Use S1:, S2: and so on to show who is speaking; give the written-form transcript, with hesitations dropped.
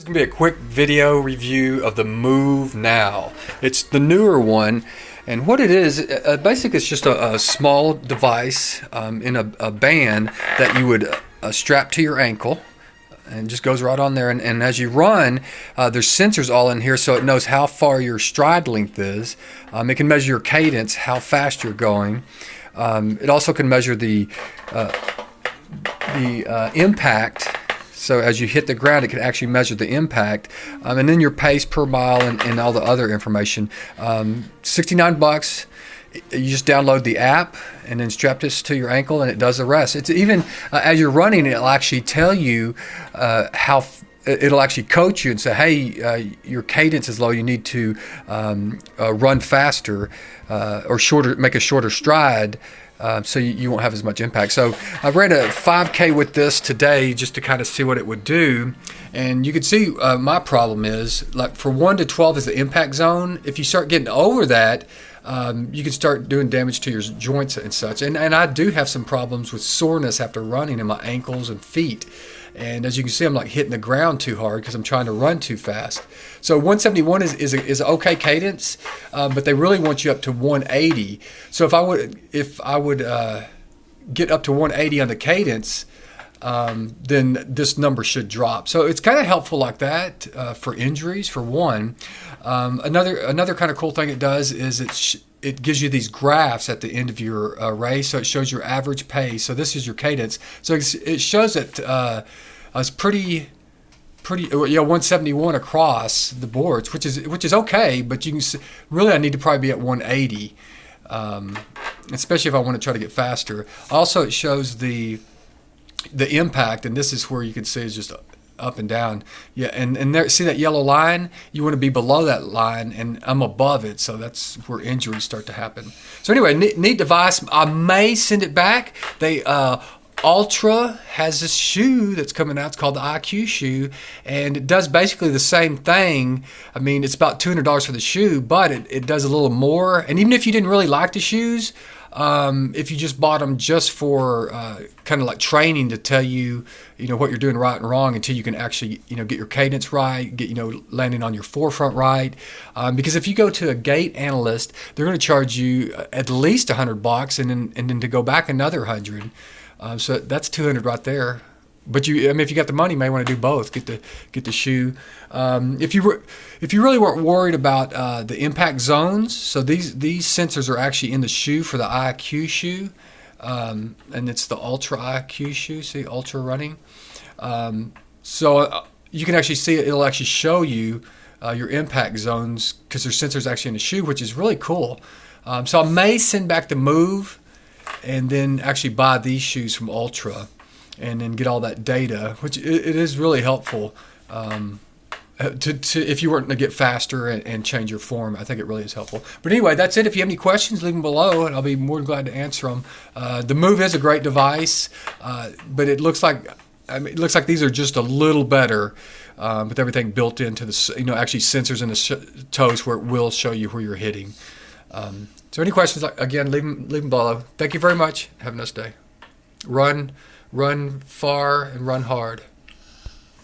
S1: Going to be a quick video review of the MOOV Now. It's the newer one, and what it is, basically it's just a small device in a band that you would strap to your ankle, and just goes right on there. And as you run, there's sensors all in here, so it knows how far your stride length is. It can measure your cadence, how fast you're going. It also can measure the impact. So as you hit the ground, it can actually measure the impact, and then your pace per mile and all the other information. $69. You just download the app and then strap this to your ankle, and it does the rest. It's even as you're running, it'll actually tell you it'll actually coach you and say, hey, your cadence is low. You need to run faster or shorter, make a shorter stride. So you won't have as much impact. So I ran a 5K with this today just to kind of see what it would do. And you can see my problem is, like, for 1 to 12 is the impact zone. If you start getting over that, you can start doing damage to your joints and such. And I do have some problems with soreness after running in my ankles and feet. And as you can see, I'm like hitting the ground too hard because I'm trying to run too fast. So 171 is okay cadence, but they really want you up to 180. So if I would get up to 180 on the cadence, then this number should drop. So it's kind of helpful like that for injuries, for one. Another kind of cool thing it does is it gives you these graphs at the end of your race, so it shows your average pace. So this is your cadence. So it shows that it's pretty 171 across the boards, which is okay. But you can see, really I need to probably be at 180, especially if I want to try to get faster. Also, it shows the impact, and this is where you can see it's just up and down. Yeah, and there, see that yellow line? You want to be below that line, and I'm above it, so that's where injuries start to happen. So anyway, neat device. I may send it back. They Ultra has this shoe that's coming out. It's called the IQ shoe, and it does basically the same thing. I mean, it's about $200 for the shoe, but it does a little more. And even if you didn't really like the shoes, if you just bought them just for kind of like training to tell you, what you're doing right and wrong until you can actually, get your cadence right, get, landing on your forefront right. Because if you go to a gait analyst, they're going to charge you at least $100, and then to go back another 100. So that's 200 right there. But if you got the money, you may want to do both. Get the shoe. If you really weren't worried about the impact zones, so these sensors are actually in the shoe for the IQ shoe, and it's the Ultra IQ shoe. See, Ultra running. So you can actually see it. It'll actually show you your impact zones because there's sensors actually in the shoe, which is really cool. So I may send back the MOOV and then actually buy these shoes from Ultra, and then get all that data, which it is really helpful to if you weren't to get faster and change your form. I think it really is helpful. But anyway, that's it. If you have any questions, leave them below, and I'll be more than glad to answer them. The MOOV is a great device, but it looks like these are just a little better with everything built into the actually sensors in the toes where it will show you where you're hitting. So any questions, again, leave them below. Thank you very much. Have a nice day. Run far and run hard.